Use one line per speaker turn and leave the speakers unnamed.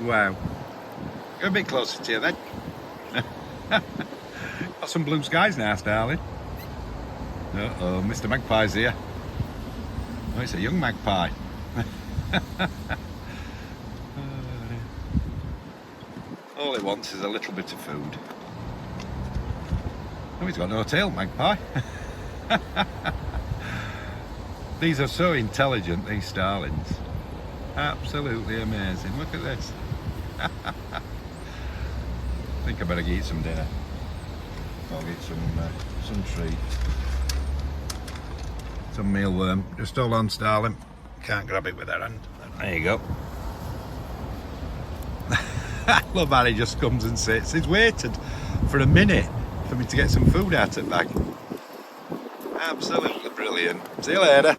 Wow. Go a bit closer to you then. Got some blue skies now, starling. Uh-oh, Mr. Magpie's here. Oh, it's a young magpie. All it wants is a little bit of food. Oh, he's got no tail, magpie. These are so intelligent, these starlings. Absolutely amazing. Look at this. I think I better get some dinner. I'll get some treats. Some mealworm. Just hold on, starling. Can't grab it with that hand. There you go. Love how he just comes and sits. He's waited for a minute for me to get some food out of the bag. Absolutely brilliant. See you later.